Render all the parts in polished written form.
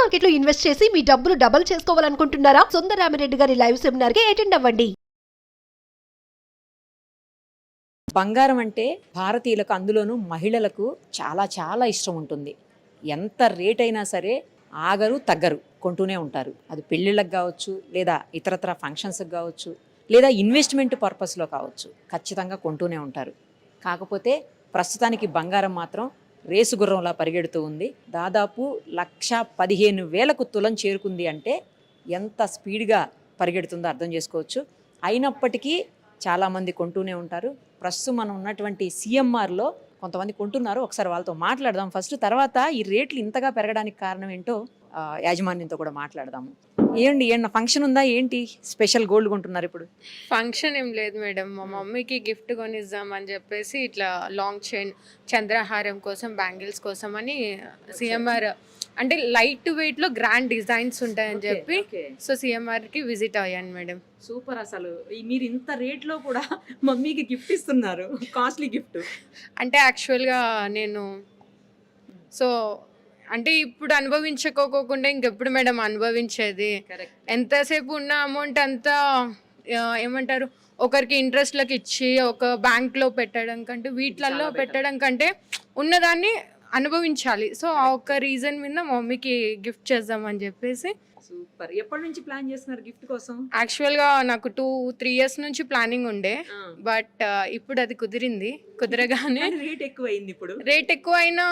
Market లో invest చేసి మీ డబ్బులు డబుల్ చేసుకోవాలనుకుంటున్నారా? సుందరరామిరెడ్డి గారి లైవ్ సెమినార్ కి అటెండ్ అవ్వండి. బంగారం అంటే భారతీయులకు, అందులోనూ మహిళలకు చాలా చాలా ఇష్టం ఉంటుంది. ఎంత రేట్ అయినా సరే ఆగరు తగ్గరు, కొంటూనే ఉంటారు. అది పెళ్ళిళ్ళకి కావచ్చు, లేదా ఇతరత్ర ఫంక్షన్స్కి కావచ్చు, లేదా ఇన్వెస్ట్మెంట్ పర్పస్లో కావచ్చు, ఖచ్చితంగా కొంటూనే ఉంటారు. కాకపోతే ప్రస్తుతానికి బంగారం మాత్రం రేసు గుర్రంలా పరిగెడుతూ ఉంది. దాదాపు 1,15,000కు తులం చేరుకుంది అంటే ఎంత స్పీడ్గా పరిగెడుతుందో అర్థం చేసుకోవచ్చు. అయినప్పటికీ చాలామంది కొంటూనే ఉంటారు. ప్రస్తుతం మనం ఉన్నటువంటి సిఎంఆర్లో కొంతమంది కొంటున్నారు. ఒకసారి వాళ్ళతో మాట్లాడదాం ఫస్ట్, తర్వాత ఈ రేట్లు ఇంతగా పెరగడానికి కారణం ఏంటో యాజమాన్యంతో కూడా మాట్లాడదాము. ఏమన్నా ఫంక్షన్ ఉందా ఏంటి? స్పెషల్ గోల్డ్ కొంటున్నారు ఇప్పుడు? ఫంక్షన్ ఏం లేదు మేడం, మా మమ్మీకి గిఫ్ట్ కొనిద్దాం అని చెప్పేసి ఇట్లా లాంగ్ చైన్ చంద్రహారం కోసం, బ్యాంగిల్స్ కోసం అని సిఎంఆర్ అంటే లైట్ వెయిట్ లో గ్రాండ్ డిజైన్స్ ఉంటాయని చెప్పి సో సిఎంఆర్ కి విజిట్ అయ్యాను మేడం. సూపర్. అసలు మీరు ఇంత రేట్లో కూడా మమ్మీకి గిఫ్ట్ ఇస్తున్నారు, కాస్ట్లీ గిఫ్ట్. అంటే యాక్చువల్గా నేను సో అంటే ఇప్పుడు అనుభవించుకోకుండా ఇంకెప్పుడు మేడం అనుభవించేది? ఎంతసేపు ఉన్న అమౌంట్ అంతా ఏమంటారు ఒకరికి ఇంట్రెస్ట్లకు ఇచ్చి ఒక బ్యాంక్లో పెట్టడం కంటే, వీటిలలో పెట్టడం కంటే ఉన్నదాన్ని అనుభవించాలి. సో ఆ ఒక్క రీజన్ మీద మమ్మీకి గిఫ్ట్ చేద్దామని చెప్పేసి. సూపర్. ఎప్పటి నుంచి ప్లాన్ చేస్తున్నారు గిఫ్ట్ కోసం? యాక్చువల్గా నాకు 2-3 years నుంచి ప్లానింగ్ ఉండే, బట్ ఇప్పుడు అది కుదరగానే రేట్ ఎక్కువైంది. ఇప్పుడు రేట్ ఎక్కువైనా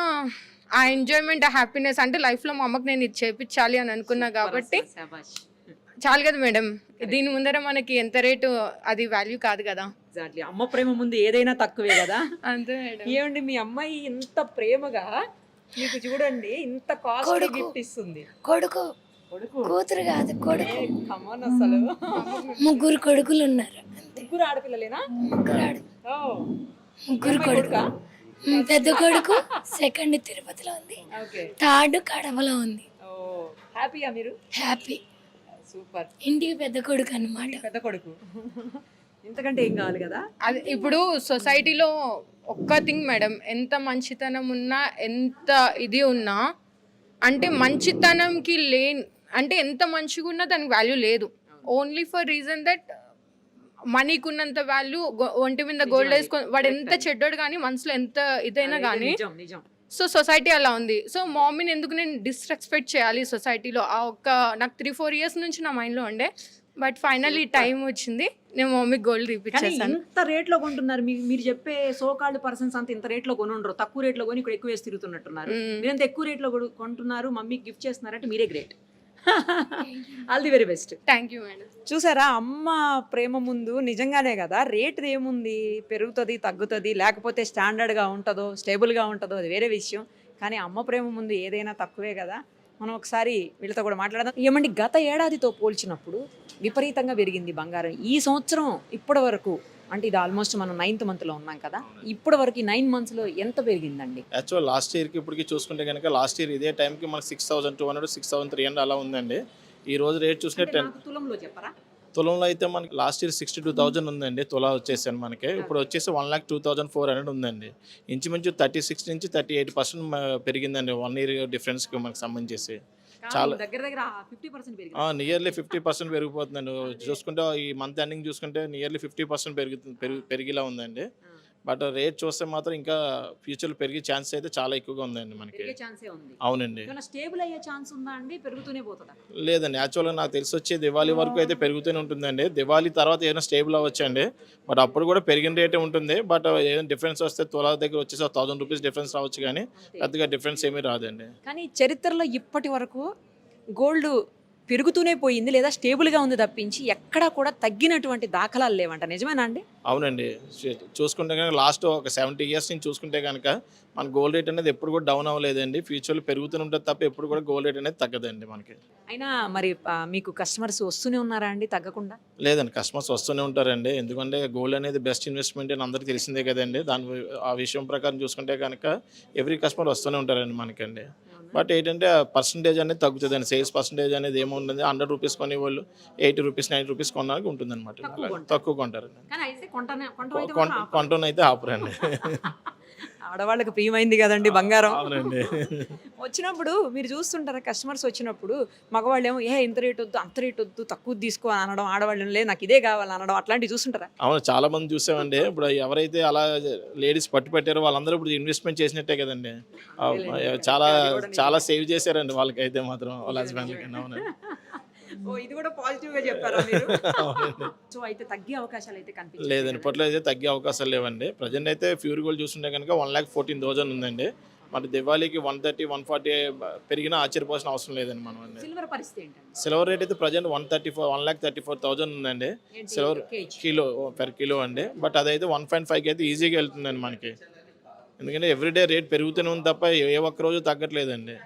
ఆ ఎంజాయ్మెంట్, ఆ హ్యాపీనెస్ అంటే లైఫ్లో మా అమ్మకి నేను ఇది చేపించాలి అని అనుకున్నా కాబట్టి చాలు కదా మేడం. దీని ముందర మనకి ఎంత రేటు అది వాల్యూ కాదు కదా. ఎగ్జాక్ట్లీ. అమ్మ ప్రేమ ముందు ఏదైనా తక్కువే కదా. అంతే మేడం. ఏమండి మీ అమ్మాయి ఇంత ప్రేమగా మీకు చూడండి ఇంత కాస్ట్లీ గిఫ్ట్ ఇస్తుంది. కొడుకు కూతురు కాదు, కొడుకు. కమాన్. అసలు ముగ్గురు కొడుకులు ఉన్నారు. ముగ్గురు ఆడపిల్లలేనా? ముగ్గురు కొడుకు. పెద్ద కొడుకు సెకండ్ తిరుపతిలో ఉంది, థర్డ్ కడపలో ఉంది. హ్యాపీయా మీరు? హ్యాపీ. సూపర్. ఇంటికి పెద్ద కొడుకు అన్నమాట. పెద్ద కొడుకు. ఇంతకంటే ఏం కావాలి కదా. అది ఇప్పుడు సొసైటీలో ఒక్క థింగ్ మేడం, ఎంత మంచితనం ఉన్నా, ఎంత ఇది ఉన్నా, అంటే మంచితనంకి అంటే ఎంత మంచిగా ఉన్నా దానికి వాల్యూ లేదు. ఓన్లీ ఫర్ రీజన్ దట్ మనీకి ఉన్నంత వాల్యూ ఒంటి మీద గోల్డ్ వేసుకొని వాడు ఎంత చెడ్డోడు కానీ మనసులో ఎంత ఇదైనా కానీ. సో సొసైటీ అలా ఉంది. సో మమ్మీని ఎందుకు నేను డిస్రెస్పెక్ట్ చేయాలి సొసైటీలో? ఆ ఒక్క నాకు 3-4 years నుంచి నా మైండ్లో ఉండే, బట్ ఫైనల్లీ టైం వచ్చింది, నేను మమ్మీకి గోల్డ్ తీపిచ్చేసాను. ఇంత రేట్లో కొంటున్నారు? మీరు చెప్పే సోకాల్డ్ పర్సన్స్ అంత ఇంత రేట్లో కొనుండరు, తక్కువ రేట్లో కొని ఇక్కడ ఎక్కువ వేసి తిరుగుతున్నట్టున్నారు. మీరు ఎంత ఎక్కువ రేట్లో కొంటున్నారు, మమ్మీకి గిఫ్ట్ చేస్తున్నారంటే మీరే great. All the very best. Thank you madam. చూసారా, అమ్మ ప్రేమ ముందు నిజంగానే కదా రేట్ ఏముంది, పెరుగుతుంది తగ్గుతుంది, లేకపోతే స్టాండర్డ్గా ఉంటుందో స్టేబుల్గా ఉంటుందో అది వేరే విషయం. కానీ అమ్మ ప్రేమ ముందు ఏదైనా తక్కువే కదా. మనం ఒకసారి వీళ్ళతో కూడా మాట్లాడదాం. ఏమండి, గత ఏడాదితో పోల్చినప్పుడు విపరీతంగా పెరిగింది బంగారం. ఈ సంవత్సరం ఇప్పటి వరకు, అంటే ఇది ఆల్మోస్ట్ మనం 9th monthలో ఉన్నాం కదా, ఇప్పటి వరకు 9 monthsలో ఎంత పెరిగిందండి? యాక్చువల్ లాస్ట్ ఇయర్కి ఇప్పటికి చూసుకుంటే కనుక లాస్ట్ ఇయర్ ఇదే టైంకి మనకి 6,200 6,300 అలా ఉందండి. ఈ రోజు రేట్ చూసుకుంటే 10 తులంలో చెప్పరా? తులంలో అయితే మనకి లాస్ట్ ఇయర్ 62,000 ఉందండి తులా వచ్చేసాను మనకి. ఇప్పుడు వచ్చేసి 1,02,400 ఉందండి. ఇంచుమించు 36 నుంచి 38% పెరిగిందండి 1 year డిఫరెన్స్కి మనకు సంబంధించి. చాలా దగ్గర దగ్గర 50% పెరిగింది. నియర్లీ 50% పెరిగిపోతుందండి. చూసుకుంటే ఈ మంత్ ఎండింగ్ చూసుకుంటే నియర్లీ 50% పెరిగిలా ఉందండి. బట్ రేట్ చూస్తే మాత్రం ఇంకా ఫ్యూచర్లో పెరిగే ఛాన్స్ అయితే చాలా ఎక్కువగా ఉందండి మనకి. అవునండి. స్టేబుల్ అయ్యే ఛాన్స్ ఉందా అండి? పెరుగుతూనే పోతుందా? లేదండి, యాక్చువల్గా నాకు తెలిసి వచ్చే దివాళీ వరకు అయితే పెరుగుతూనే ఉంటుందండి. దివాళీ తర్వాత ఏదైనా స్టేబుల్ అవ్వచ్చండి, బట్ అప్పుడు కూడా పెరిగిన రేటే ఉంటుంది. బట్ ఏదైనా డిఫరెన్స్ వస్తే తులా దగ్గర వచ్చేసి 1,000 రూపీస్ డిఫరెన్స్ రావచ్చు, కానీ పెద్దగా డిఫరెన్స్ ఏమీ రాదండి. కానీ చరిత్రలో ఇప్పటి వరకు గోల్డ్ పెరుగుతూనే పోయింది, లేదా స్టేబుల్గా ఉంది తప్పించి ఎక్కడా కూడా తగ్గినటువంటి దాఖలాలు లేవంట. నిజమేనా అండి? అవునండి. చూసుకుంటే కనుక లాస్ట్ ఒక 70 years నుంచి చూసుకుంటే కనుక మన గోల్డ్ రేట్ అనేది ఎప్పుడు కూడా డౌన్ అవ్వలేదండి. ఫ్యూచర్లో పెరుగుతూనే ఉంటుంది తప్ప ఎప్పుడు కూడా గోల్డ్ రేట్ అనేది తగ్గదండి మనకి. అయినా మరి మీకు కస్టమర్స్ వస్తూనే ఉన్నారా అండి తగ్గకుండా? లేదండి, కస్టమర్స్ వస్తూనే ఉంటారండి. ఎందుకంటే గోల్డ్ అనేది బెస్ట్ ఇన్వెస్ట్మెంట్ అని అందరికీ తెలిసిందే కదండి. ఆ విషయం ప్రకారం చూసుకుంటే కనుక ఎవ్రీ కస్టమర్ వస్తూనే ఉంటారండి మనకండి. బట్ ఏంటంటే పర్సంటేజ్ అనేది తగ్గుతుందండి. సేల్స్ పర్సంటేజ్ అనేది ఏముంటుంది, 100 రూపీస్ కొని వాళ్ళు 80 రూపీస్ 90 రూపీస్ కొనడానికి ఉంటుంది అనమాట. తక్కువ కొంటారండి. కొంటూనైతే ఆపరండి. ఆడవాళ్ళకి ప్రియమైంది కదండి బంగారం. అవునండి. వచ్చినప్పుడు మీరు చూస్తుంటారా కస్టమర్స్ వచ్చినప్పుడు మగవాళ్ళు ఏమో ఇంత రేట్ వద్దు అంత రేట్ వద్దు తక్కువ తీసుకో అని అనడం, ఆడవాళ్ళు లేదు నాకు ఇదే కావాలి అనడం, అట్లాంటివి చూస్తుంటారా? అవును, చాలా మంది చూసామండి. ఇప్పుడు ఎవరైతే అలా లేడీస్ పట్టు పెట్టారో వాళ్ళందరూ ఇప్పుడు ఇన్వెస్ట్మెంట్ చేసినట్టే కదండి. చాలా చాలా సేవ్ చేశారండి వాళ్ళకైతే మాత్రం వాళ్ళ హస్బెండ్లకి. అవునండి. ఇది కూడా పాజిటివ్ గా చెప్పారా మీరు? అవునండి. సో అయితే తగ్గే అవకాశాలు అయితే కనిపించలేదు. లేదండి, ఇప్పట్లో అయితే తగ్గే అవకాశాలు లేవండి. ప్రజెంట్ అయితే ప్యూర్ గోల్డ్ చూస్తుంటే కనుక 1,14,000 ఉందండి. మరి దివాళీకి 130, 140 పెరిగినా ఆశ్చర్యపోవాల్సిన అవసరం లేదండి మనం అండి. సిల్వర్ పరిస్థితి ఏంటండి? సిల్వర్ రేట్ అయితే ప్రజెంట్ 1,34,000 ఉందండి. ఏంటి? Silver KG? Kilo per kilo అండి. బట్ అదైతే 1.5కి అయితే ఈజీగా వెళ్తుందండి మనకి. ఎందుకంటే ఎవ్రీడే రేట్ పెరుగుతూనే ఉంది తప్ప ఏ ఒక్క రోజు తగ్గట్లేదండి.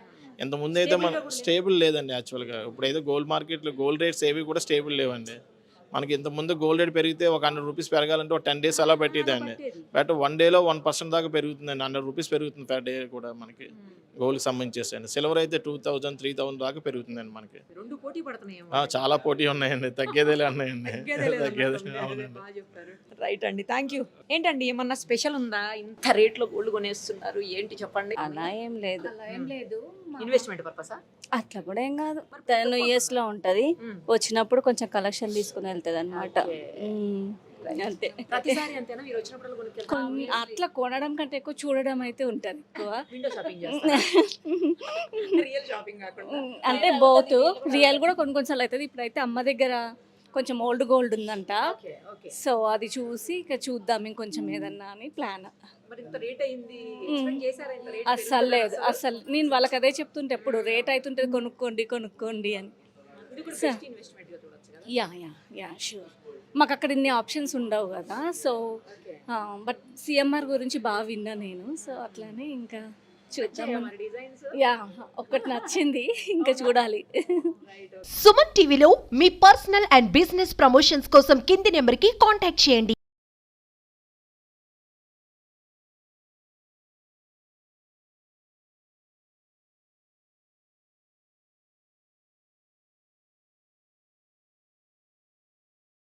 ఇంతకుముందు అయితే మన స్టేబుల్ లేదండి యాక్చువల్గా. ఇప్పుడైతే గోల్డ్ మార్కెట్లో గోల్డ్ రేట్స్ ఏవి కూడా స్టేబుల్ లేవండి. మనకి ఇంతకుముందు గోల్డ్ రేట్ పెరిగితే ఒక 100 రూపీస్ పెరగాలంటే ఒక 10 days అలా పెట్టేదండి. బట్ 1 dayలో 1% దాకా పెరుగుతుందండి. 100 రూపీస్ పెరుగుతుంది పర్ డే కూడా మనకి గోల్డ్కి సంబంధించేసండి. సిల్వర్ అయితే 2,000, 3,000 దాకా పెరుగుతుందండి మనకి. రెండు పోటీ పడుతున్నాయేమో. చాలా పోటీ ఉన్నాయండి, తగ్గేదేలే ఉన్నాయండి. రైట్ అండి, థ్యాంక్ యూ. ఏంటండి ఏమన్నా స్పెషల్ ఉందా? ఇంత రేట్లో గోల్డ్ కొనేస్తున్నారు ఏంటి చెప్పండి. అలా ఏం లేదు, ఇన్వెస్ట్మెంట్ పర్పసా? అట్లా కూడా ఏం కాదు. 10 years లో ఉంటది, వచ్చినప్పుడు కొంచెం కలెక్షన్ తీసుకుని వెళ్తుంది అనమాట. అంతే. ప్రతిసారి అంతేనా మీరు వచ్చినప్పుడు కొనుక్కెళ్తారా? అట్లా కొనడం కంటే ఎక్కువ చూడడం అయితే ఉంటది ఎక్కువ. విండో షాపింగ్ రియల్ షాపింగ్ కాకుండా. అంటే బోత్ రియల్ కూడా కొన్నిసార్లు అవుతుంది. ఇప్పుడైతే అమ్మ దగ్గర కొంచెం ఓల్డ్ గోల్డ్ ఉందంట, సో అది చూసి ఇక చూద్దాం ఇంకొంచెం ఏదన్నా అని ప్లాన్. మరి ఇంత రేట్ అయింది, ఎక్స్పెక్ట్ చేశారా ఇంత రేట్? అస్సలు లేదు, అసలు నేను వాళ్ళకి అదే చెప్తుంటే ఎప్పుడు రేట్ అవుతుంటుంది కొనుక్కోండి కొనుక్కోండి అని. ఇది కూడా బెస్ట్ ఇన్వెస్ట్మెంట్ గా చూడొచ్చు కదా. Yeah sure. మాకు అక్కడ ఇన్ని ఆప్షన్స్ ఉండవు కదా, సో బట్ సిఎంఆర్ గురించి బాగా విన్నా నేను, సో అట్లానే ఇంకా చూద్దాం. డిజైన్స్ యా ఒకటి నచ్చింది, ఇంకా చూడాలి. సుమన్ టీవీలో మీ పర్సనల్ అండ్ బిజినెస్ ప్రమోషన్స్ కోసం కింది నెంబర్కి కాంటాక్ట్ చేయండి.